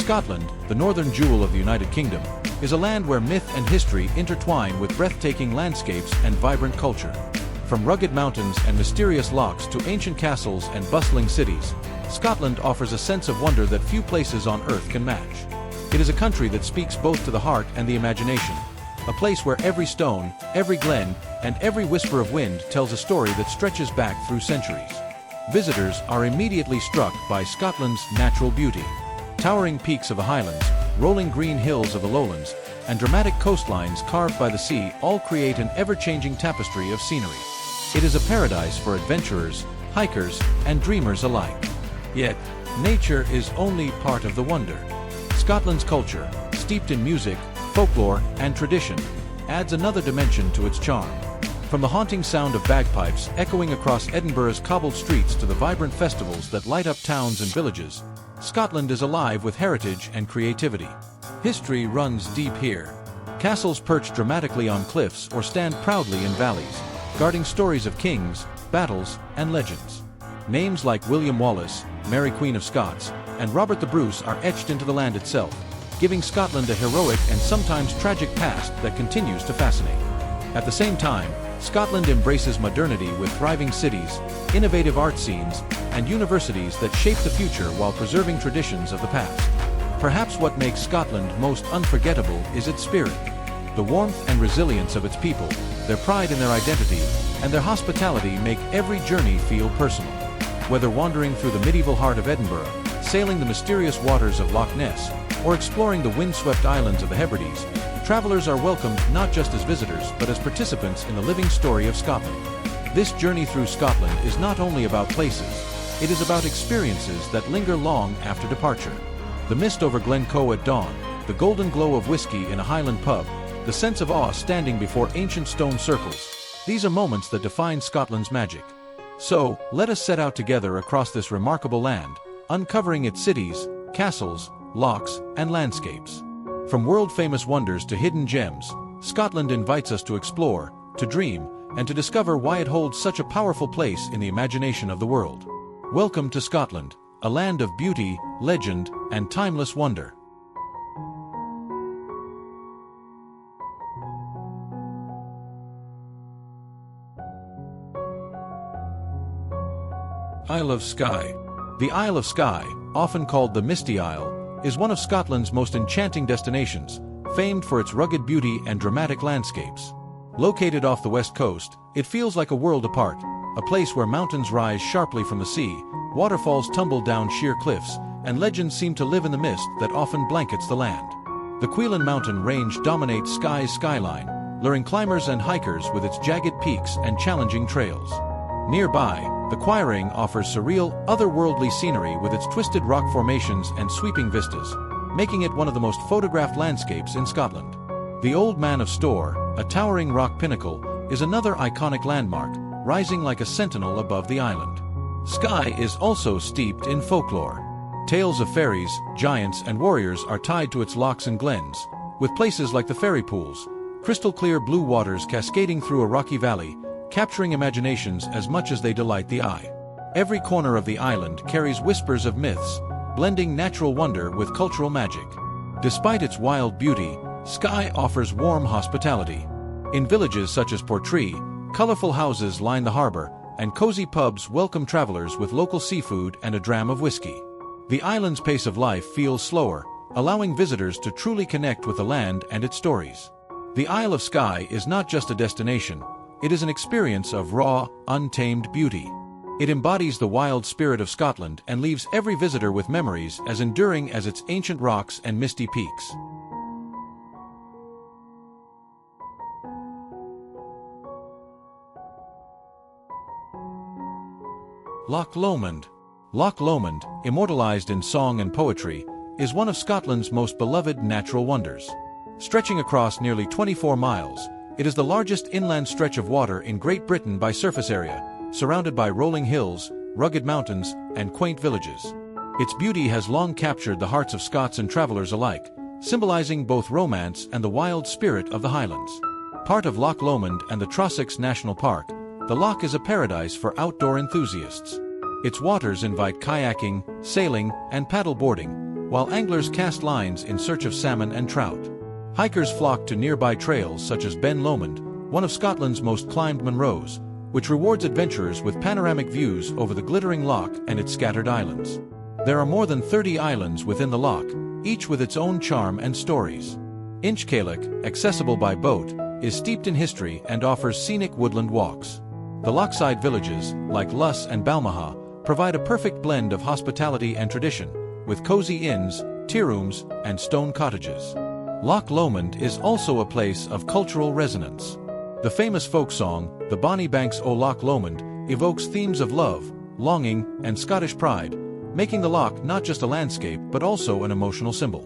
Scotland, the northern jewel of the United Kingdom, is a land where myth and history intertwine with breathtaking landscapes and vibrant culture. From rugged mountains and mysterious lochs to ancient castles and bustling cities, Scotland offers a sense of wonder that few places on earth can match. It is a country that speaks both to the heart and the imagination, a place where every stone, every glen, and every whisper of wind tells a story that stretches back through centuries. Visitors are immediately struck by Scotland's natural beauty. Towering peaks of the Highlands, rolling green hills of the lowlands, and dramatic coastlines carved by the sea all create an ever-changing tapestry of scenery. It is a paradise for adventurers, hikers, and dreamers alike. Yet, nature is only part of the wonder. Scotland's culture, steeped in music, folklore, and tradition, adds another dimension to its charm. From the haunting sound of bagpipes echoing across Edinburgh's cobbled streets to the vibrant festivals that light up towns and villages, Scotland is alive with heritage and creativity. History runs deep here. Castles perch dramatically on cliffs or stand proudly in valleys, guarding stories of kings, battles, and legends. Names like William Wallace, Mary Queen of Scots, and Robert the Bruce are etched into the land itself, giving Scotland a heroic and sometimes tragic past that continues to fascinate. At the same time, Scotland embraces modernity with thriving cities, innovative art scenes, and universities that shape the future while preserving traditions of the past. Perhaps what makes Scotland most unforgettable is its spirit. The warmth and resilience of its people, their pride in their identity, and their hospitality make every journey feel personal. Whether wandering through the medieval heart of Edinburgh, sailing the mysterious waters of Loch Ness, or exploring the windswept islands of the Hebrides, travelers are welcomed not just as visitors but as participants in the living story of Scotland. This journey through Scotland is not only about places, it is about experiences that linger long after departure. The mist over Glencoe at dawn, the golden glow of whiskey in a Highland pub, the sense of awe standing before ancient stone circles, these are moments that define Scotland's magic. So, let us set out together across this remarkable land, uncovering its cities, castles, lochs, and landscapes. From world-famous wonders to hidden gems, Scotland invites us to explore, to dream, and to discover why it holds such a powerful place in the imagination of the world. Welcome to Scotland, a land of beauty, legend, and timeless wonder. Isle of Skye. The Isle of Skye, often called the Misty Isle, is one of Scotland's most enchanting destinations, famed for its rugged beauty and dramatic landscapes. Located off the west coast, it feels like a world apart, a place where mountains rise sharply from the sea, waterfalls tumble down sheer cliffs, and legends seem to live in the mist that often blankets the land. The Cuillin mountain range dominates Skye's skyline, luring climbers and hikers with its jagged peaks and challenging trails. Nearby, the Cuillin offers surreal, otherworldly scenery with its twisted rock formations and sweeping vistas, making it one of the most photographed landscapes in Scotland. The Old Man of Storr, a towering rock pinnacle, is another iconic landmark, rising like a sentinel above the island. Skye is also steeped in folklore. Tales of fairies, giants, and warriors are tied to its lochs and glens, with places like the fairy pools, crystal-clear blue waters cascading through a rocky valley, capturing imaginations as much as they delight the eye. Every corner of the island carries whispers of myths, blending natural wonder with cultural magic. Despite its wild beauty, Skye offers warm hospitality. In villages such as Portree, colorful houses line the harbor, and cozy pubs welcome travelers with local seafood and a dram of whiskey. The island's pace of life feels slower, allowing visitors to truly connect with the land and its stories. The Isle of Skye is not just a destination, it is an experience of raw, untamed beauty. It embodies the wild spirit of Scotland and leaves every visitor with memories as enduring as its ancient rocks and misty peaks. Loch Lomond. Loch Lomond, immortalized in song and poetry, is one of Scotland's most beloved natural wonders. Stretching across nearly 24 miles, it is the largest inland stretch of water in Great Britain by surface area, surrounded by rolling hills, rugged mountains, and quaint villages. Its beauty has long captured the hearts of Scots and travelers alike, symbolizing both romance and the wild spirit of the Highlands. Part of Loch Lomond and the Trossachs National Park, the loch is a paradise for outdoor enthusiasts. Its waters invite kayaking, sailing, and paddle boarding, while anglers cast lines in search of salmon and trout. Hikers flock to nearby trails such as Ben Lomond, one of Scotland's most climbed Munros, which rewards adventurers with panoramic views over the glittering loch and its scattered islands. There are more than 30 islands within the loch, each with its own charm and stories. Inchcailloch, accessible by boat, is steeped in history and offers scenic woodland walks. The lochside villages, like Luss and Balmaha, provide a perfect blend of hospitality and tradition, with cozy inns, tea rooms, and stone cottages. Loch Lomond is also a place of cultural resonance. The famous folk song, The Bonnie Banks o' Loch Lomond, evokes themes of love, longing, and Scottish pride, making the loch not just a landscape but also an emotional symbol.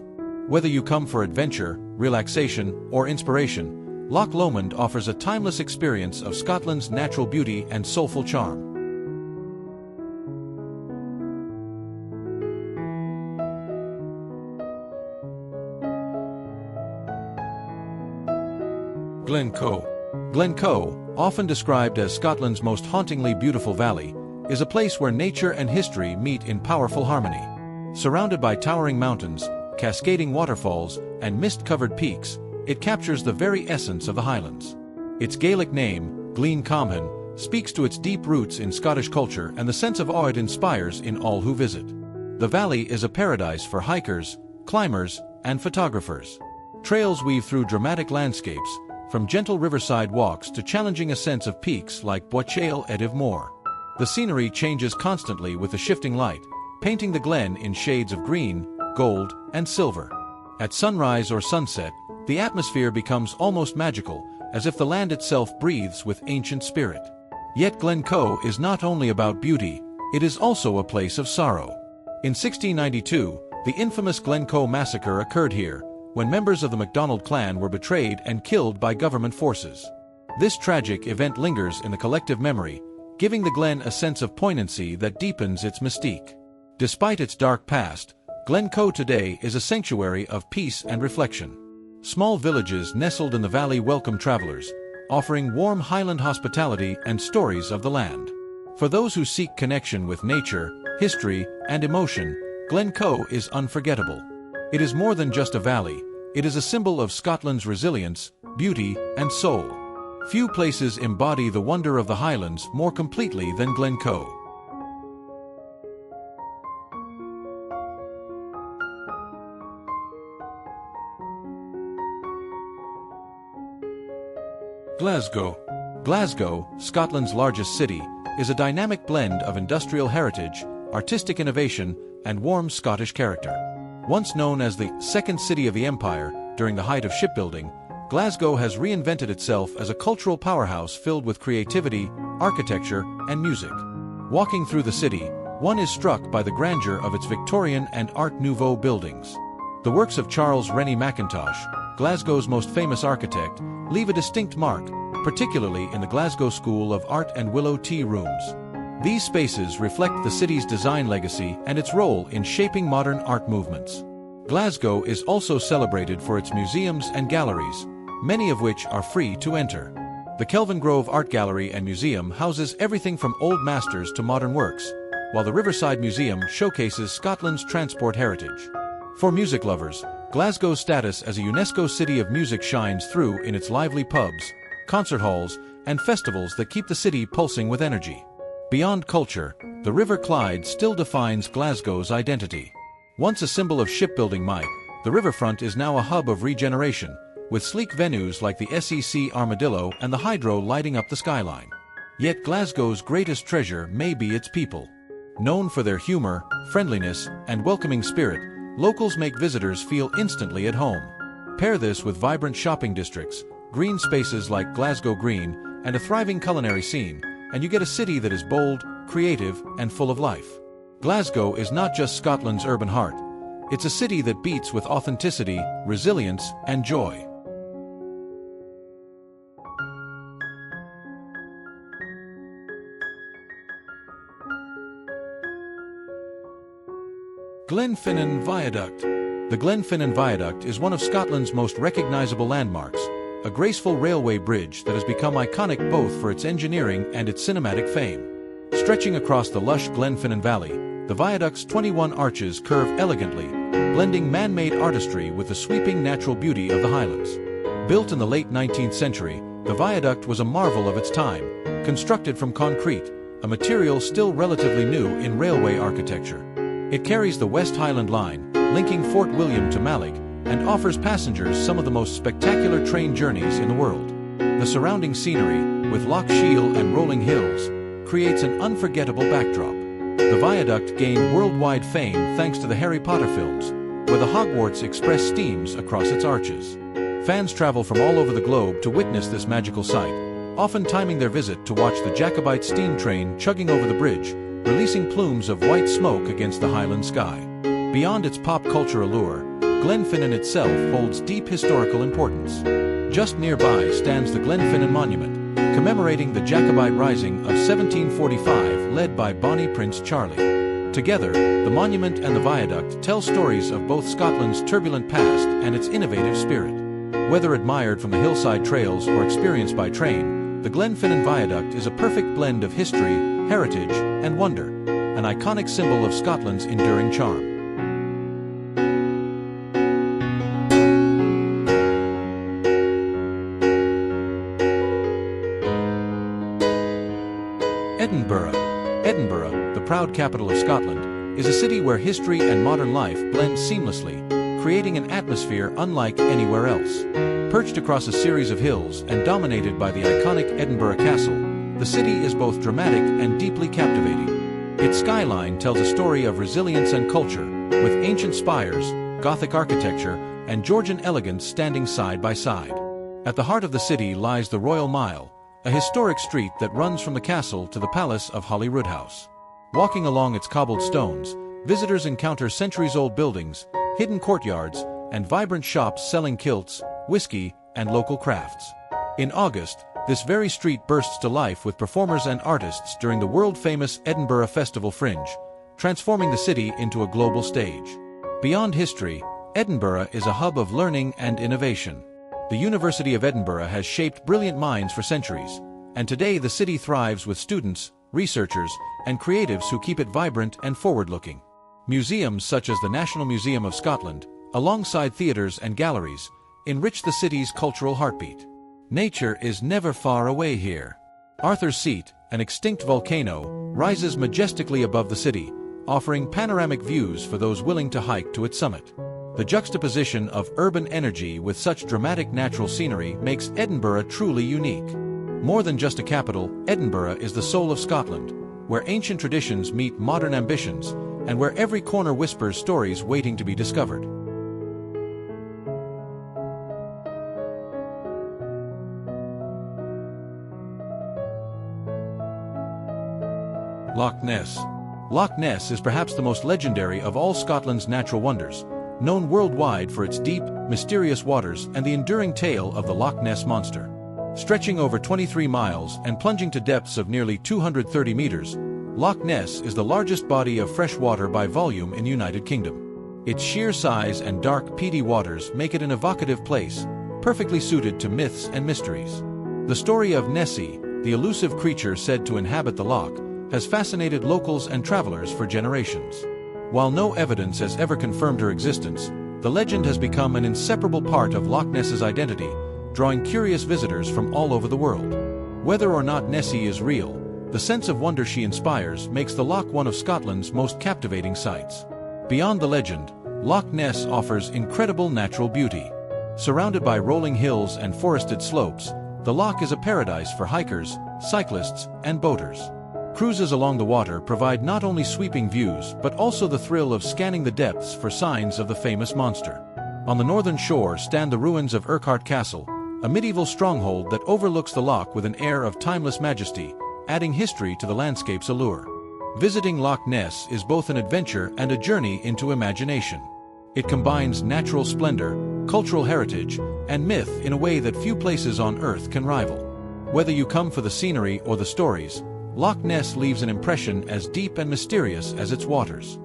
Whether you come for adventure, relaxation, or inspiration, Loch Lomond offers a timeless experience of Scotland's natural beauty and soulful charm. Glencoe. Glencoe, often described as Scotland's most hauntingly beautiful valley, is a place where nature and history meet in powerful harmony. Surrounded by towering mountains, cascading waterfalls, and mist-covered peaks, it captures the very essence of the Highlands. Its Gaelic name, Glyn Comhain, speaks to its deep roots in Scottish culture and the sense of awe it inspires in all who visit. The valley is a paradise for hikers, climbers, and photographers. Trails weave through dramatic landscapes, from gentle riverside walks to challenging ascents of peaks like Boichael Edinburgh Moor. The scenery changes constantly with the shifting light, painting the glen in shades of green, gold, and silver. At sunrise or sunset, the atmosphere becomes almost magical, as if the land itself breathes with ancient spirit. Yet Glencoe is not only about beauty, it is also a place of sorrow. In 1692, the infamous Glencoe massacre occurred here, when members of the MacDonald clan were betrayed and killed by government forces. This tragic event lingers in the collective memory, giving the glen a sense of poignancy that deepens its mystique. Despite its dark past, Glencoe today is a sanctuary of peace and reflection. Small villages nestled in the valley welcome travelers, offering warm Highland hospitality and stories of the land. For those who seek connection with nature, history, and emotion, Glencoe is unforgettable. It is more than just a valley, it is a symbol of Scotland's resilience, beauty, and soul. Few places embody the wonder of the Highlands more completely than Glencoe. Glasgow. Glasgow, Scotland's largest city, is a dynamic blend of industrial heritage, artistic innovation, and warm Scottish character. Once known as the second city of the empire during the height of shipbuilding, Glasgow has reinvented itself as a cultural powerhouse filled with creativity, architecture, and music. Walking through the city, one is struck by the grandeur of its Victorian and Art Nouveau buildings. The works of Charles Rennie Mackintosh, Glasgow's most famous architect, leave a distinct mark, particularly in the Glasgow School of Art and Willow Tea Rooms. These spaces reflect the city's design legacy and its role in shaping modern art movements. Glasgow is also celebrated for its museums and galleries, many of which are free to enter. The Kelvin Grove Art Gallery and Museum houses everything from old masters to modern works, while the Riverside Museum showcases Scotland's transport heritage. For music lovers, Glasgow's status as a UNESCO City of Music shines through in its lively pubs, concert halls, and festivals that keep the city pulsing with energy. Beyond culture, the River Clyde still defines Glasgow's identity. Once a symbol of shipbuilding might, the riverfront is now a hub of regeneration, with sleek venues like the SEC Armadillo and the Hydro lighting up the skyline. Yet Glasgow's greatest treasure may be its people. Known for their humor, friendliness, and welcoming spirit, locals make visitors feel instantly at home. Pair this with vibrant shopping districts, green spaces like Glasgow Green, and a thriving culinary scene, and you get a city that is bold, creative, and full of life. Glasgow is not just Scotland's urban heart. It's a city that beats with authenticity, resilience, and joy. Glenfinnan Viaduct. The Glenfinnan Viaduct is one of Scotland's most recognizable landmarks, a graceful railway bridge that has become iconic both for its engineering and its cinematic fame. Stretching across the lush Glenfinnan Valley, the viaduct's 21 arches curve elegantly, blending man-made artistry with the sweeping natural beauty of the Highlands. Built in the late 19th century, the viaduct was a marvel of its time, constructed from concrete, a material still relatively new in railway architecture. It carries the West Highland Line, linking Fort William to Malloch, and offers passengers some of the most spectacular train journeys in the world. The surrounding scenery, with Loch Shiel and rolling hills, creates an unforgettable backdrop. The viaduct gained worldwide fame thanks to the Harry Potter films, where the Hogwarts Express steams across its arches. Fans travel from all over the globe to witness this magical sight, often timing their visit to watch the Jacobite steam train chugging over the bridge, releasing plumes of white smoke against the Highland sky. Beyond its pop culture allure, Glenfinnan itself holds deep historical importance. Just nearby stands the Glenfinnan Monument, commemorating the Jacobite Rising of 1745 led by Bonnie Prince Charlie. Together, the monument and the viaduct tell stories of both Scotland's turbulent past and its innovative spirit. Whether admired from the hillside trails or experienced by train, the Glenfinnan Viaduct is a perfect blend of history, heritage, and wonder, an iconic symbol of Scotland's enduring charm. Edinburgh, the proud capital of Scotland, is a city where history and modern life blend seamlessly, creating an atmosphere unlike anywhere else. Perched across a series of hills and dominated by the iconic Edinburgh Castle, the city is both dramatic and deeply captivating. Its skyline tells a story of resilience and culture, with ancient spires, Gothic architecture, and Georgian elegance standing side by side. At the heart of the city lies the Royal Mile, a historic street that runs from the castle to the Palace of Holyrood House. Walking along its cobbled stones, visitors encounter centuries-old buildings, hidden courtyards, and vibrant shops selling kilts, whiskey, and local crafts. In August, this very street bursts to life with performers and artists during the world-famous Edinburgh Festival Fringe, transforming the city into a global stage. Beyond history, Edinburgh is a hub of learning and innovation. The University of Edinburgh has shaped brilliant minds for centuries, and today the city thrives with students, researchers, and creatives who keep it vibrant and forward-looking. Museums such as the National Museum of Scotland, alongside theatres and galleries, enrich the city's cultural heartbeat. Nature is never far away here. Arthur's Seat, an extinct volcano, rises majestically above the city, offering panoramic views for those willing to hike to its summit. The juxtaposition of urban energy with such dramatic natural scenery makes Edinburgh truly unique. More than just a capital, Edinburgh is the soul of Scotland, where ancient traditions meet modern ambitions, and where every corner whispers stories waiting to be discovered. Loch Ness. Loch Ness is perhaps the most legendary of all Scotland's natural wonders, known worldwide for its deep, mysterious waters and the enduring tale of the Loch Ness Monster. Stretching over 23 miles and plunging to depths of nearly 230 meters, Loch Ness is the largest body of fresh water by volume in the United Kingdom. Its sheer size and dark, peaty waters make it an evocative place, perfectly suited to myths and mysteries. The story of Nessie, the elusive creature said to inhabit the loch, has fascinated locals and travelers for generations. While no evidence has ever confirmed her existence, the legend has become an inseparable part of Loch Ness's identity, drawing curious visitors from all over the world. Whether or not Nessie is real, the sense of wonder she inspires makes the loch one of Scotland's most captivating sights. Beyond the legend, Loch Ness offers incredible natural beauty. Surrounded by rolling hills and forested slopes, the loch is a paradise for hikers, cyclists, and boaters. Cruises along the water provide not only sweeping views but also the thrill of scanning the depths for signs of the famous monster. On the northern shore stand the ruins of Urquhart Castle, a medieval stronghold that overlooks the loch with an air of timeless majesty, adding history to the landscape's allure. Visiting Loch Ness is both an adventure and a journey into imagination. It combines natural splendor, cultural heritage, and myth in a way that few places on Earth can rival. Whether you come for the scenery or the stories, Loch Ness leaves an impression as deep and mysterious as its waters.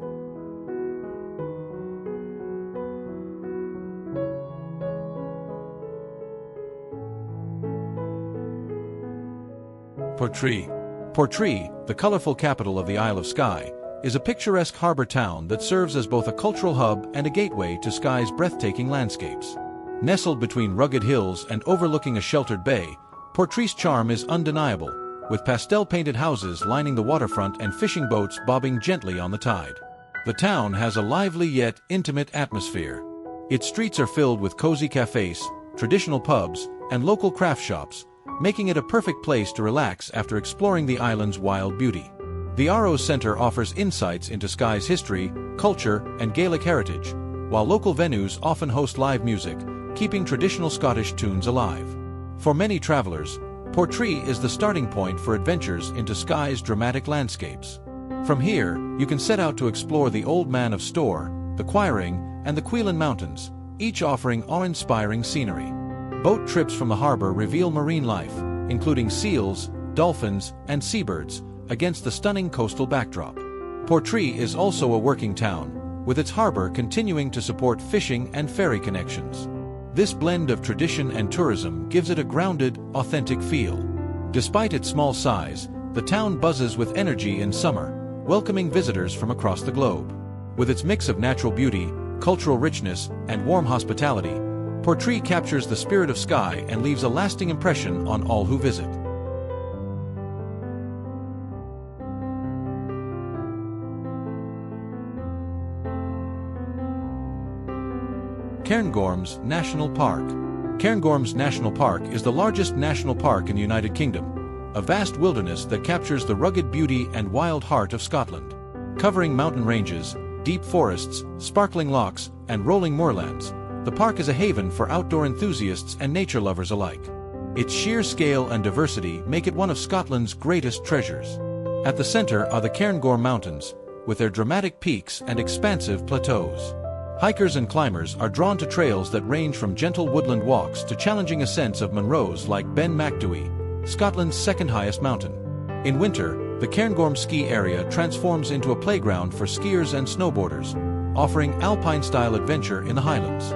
Portree, the colorful capital of the Isle of Skye, is a picturesque harbour town that serves as both a cultural hub and a gateway to Skye's breathtaking landscapes. Nestled between rugged hills and overlooking a sheltered bay, Portree's charm is undeniable, with pastel-painted houses lining the waterfront and fishing boats bobbing gently on the tide. The town has a lively yet intimate atmosphere. Its streets are filled with cozy cafes, traditional pubs, and local craft shops, making it a perfect place to relax after exploring the island's wild beauty. The Arrows Centre offers insights into Skye's history, culture, and Gaelic heritage, while local venues often host live music, keeping traditional Scottish tunes alive. For many travelers, Portree is the starting point for adventures into Skye's dramatic landscapes. From here, you can set out to explore the Old Man of Storr, the Quairing, and the Cuillin Mountains, each offering awe-inspiring scenery. Boat trips from the harbor reveal marine life, including seals, dolphins, and seabirds, against the stunning coastal backdrop. Portree is also a working town, with its harbor continuing to support fishing and ferry connections. This blend of tradition and tourism gives it a grounded, authentic feel. Despite its small size, the town buzzes with energy in summer, welcoming visitors from across the globe. With its mix of natural beauty, cultural richness, and warm hospitality, Portree captures the spirit of Skye and leaves a lasting impression on all who visit. Cairngorms National Park. Cairngorms National Park is the largest national park in the United Kingdom, a vast wilderness that captures the rugged beauty and wild heart of Scotland. Covering mountain ranges, deep forests, sparkling lochs, and rolling moorlands, the park is a haven for outdoor enthusiasts and nature lovers alike. Its sheer scale and diversity make it one of Scotland's greatest treasures. At the centre are the Cairngorm Mountains, with their dramatic peaks and expansive plateaus. Hikers and climbers are drawn to trails that range from gentle woodland walks to challenging ascents of Munros like Ben Macdui, Scotland's second highest mountain. In winter, the Cairngorm ski area transforms into a playground for skiers and snowboarders, offering alpine-style adventure in the Highlands.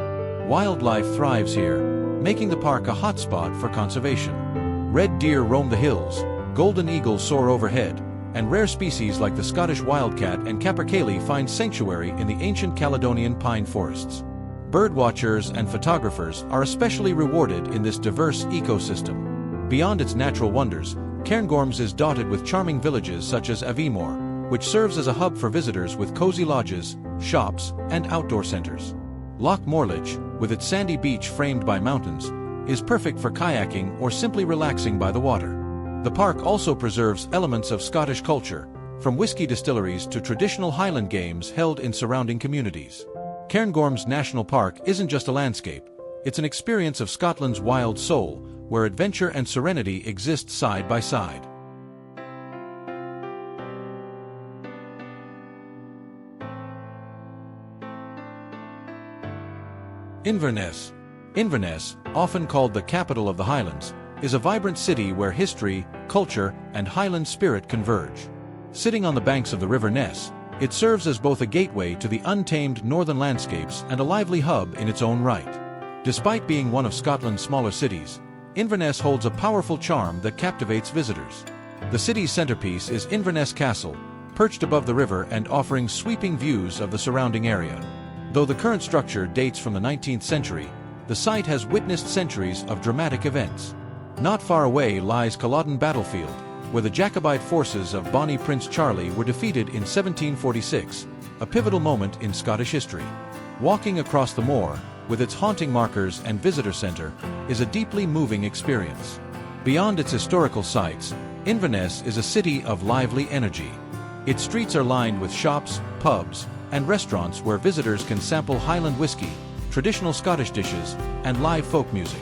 Wildlife thrives here, making the park a hotspot for conservation. Red deer roam the hills, golden eagles soar overhead, and rare species like the Scottish wildcat and capercaillie find sanctuary in the ancient Caledonian pine forests. Birdwatchers and photographers are especially rewarded in this diverse ecosystem. Beyond its natural wonders, Cairngorms is dotted with charming villages such as Aviemore, which serves as a hub for visitors with cozy lodges, shops, and outdoor centers. Loch Morlich, with its sandy beach framed by mountains, is perfect for kayaking or simply relaxing by the water. The park also preserves elements of Scottish culture, from whiskey distilleries to traditional Highland games held in surrounding communities. Cairngorms National Park isn't just a landscape, it's an experience of Scotland's wild soul, where adventure and serenity exist side by side. Inverness. Inverness, often called the capital of the Highlands, is a vibrant city where history, culture, and Highland spirit converge. Sitting on the banks of the River Ness, it serves as both a gateway to the untamed northern landscapes and a lively hub in its own right. Despite being one of Scotland's smaller cities, Inverness holds a powerful charm that captivates visitors. The city's centerpiece is Inverness Castle, perched above the river and offering sweeping views of the surrounding area. Though the current structure dates from the 19th century, the site has witnessed centuries of dramatic events. Not far away lies Culloden Battlefield, where the Jacobite forces of Bonnie Prince Charlie were defeated in 1746, a pivotal moment in Scottish history. Walking across the moor, with its haunting markers and visitor centre, is a deeply moving experience. Beyond its historical sites, Inverness is a city of lively energy. Its streets are lined with shops, pubs, and restaurants where visitors can sample Highland whiskey, traditional Scottish dishes, and live folk music.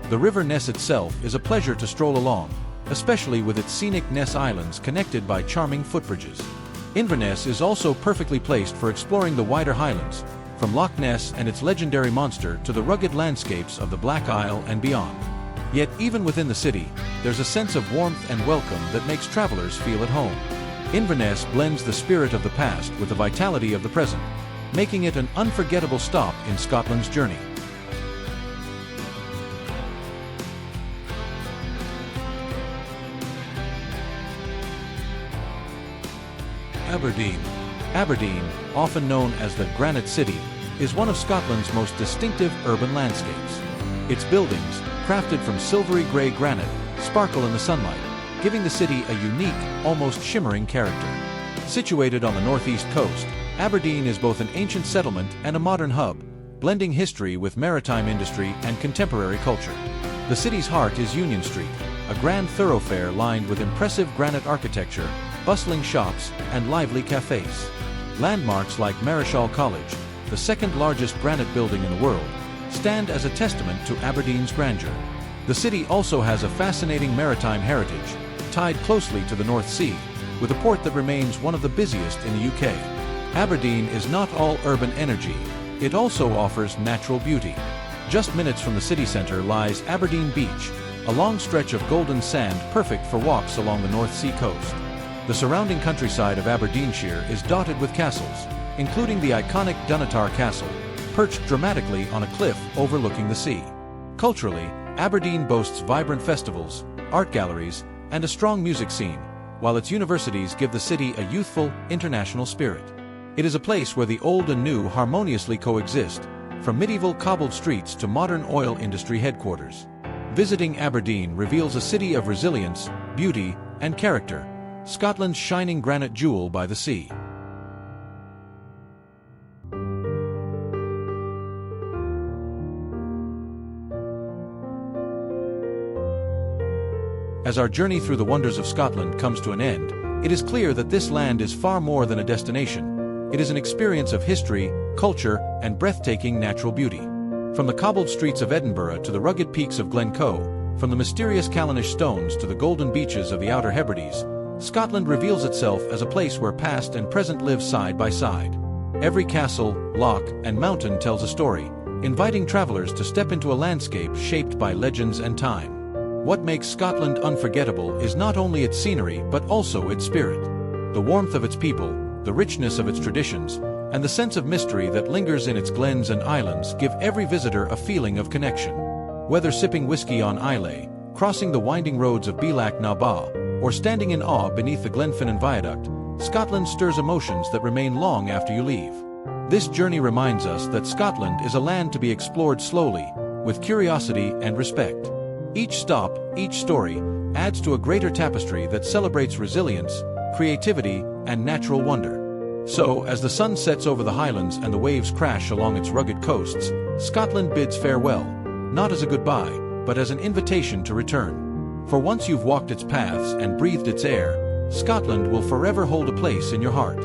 The River Ness itself is a pleasure to stroll along, especially with its scenic Ness Islands connected by charming footbridges. Inverness is also perfectly placed for exploring the wider Highlands, from Loch Ness and its legendary monster to the rugged landscapes of the Black Isle and beyond. Yet even within the city, there's a sense of warmth and welcome that makes travelers feel at home. Inverness blends the spirit of the past with the vitality of the present, making it an unforgettable stop in Scotland's journey. Aberdeen. Aberdeen, often known as the Granite City, is one of Scotland's most distinctive urban landscapes. Its buildings, crafted from silvery grey granite, sparkle in the sunlight, giving the city a unique, almost shimmering character. Situated on the northeast coast, Aberdeen is both an ancient settlement and a modern hub, blending history with maritime industry and contemporary culture. The city's heart is Union Street, a grand thoroughfare lined with impressive granite architecture, bustling shops, and lively cafes. Landmarks like Marischal College, the second largest granite building in the world, stand as a testament to Aberdeen's grandeur. The city also has a fascinating maritime heritage, tied closely to the North Sea, with a port that remains one of the busiest in the UK. Aberdeen is not all urban energy, it also offers natural beauty. Just minutes from the city centre lies Aberdeen Beach, a long stretch of golden sand perfect for walks along the North Sea coast. The surrounding countryside of Aberdeenshire is dotted with castles, including the iconic Dunatar Castle, perched dramatically on a cliff overlooking the sea. Culturally, Aberdeen boasts vibrant festivals, art galleries, and a strong music scene, while its universities give the city a youthful, international spirit. It is a place where the old and new harmoniously coexist, from medieval cobbled streets to modern oil industry headquarters. Visiting Aberdeen reveals a city of resilience, beauty, and character, Scotland's shining granite jewel by the sea. As our journey through the wonders of Scotland comes to an end, it is clear that this land is far more than a destination. It is an experience of history, culture, and breathtaking natural beauty. From the cobbled streets of Edinburgh to the rugged peaks of Glencoe, from the mysterious Callanish stones to the golden beaches of the Outer Hebrides, Scotland reveals itself as a place where past and present live side by side. Every castle, loch, and mountain tells a story, inviting travelers to step into a landscape shaped by legends and time. What makes Scotland unforgettable is not only its scenery but also its spirit. The warmth of its people, the richness of its traditions, and the sense of mystery that lingers in its glens and islands give every visitor a feeling of connection. Whether sipping whiskey on Islay, crossing the winding roads of Bealach na Ba, or standing in awe beneath the Glenfinnan Viaduct, Scotland stirs emotions that remain long after you leave. This journey reminds us that Scotland is a land to be explored slowly, with curiosity and respect. Each stop, each story, adds to a greater tapestry that celebrates resilience, creativity, and natural wonder. So, as the sun sets over the Highlands and the waves crash along its rugged coasts, Scotland bids farewell, not as a goodbye, but as an invitation to return. For once you've walked its paths and breathed its air, Scotland will forever hold a place in your heart.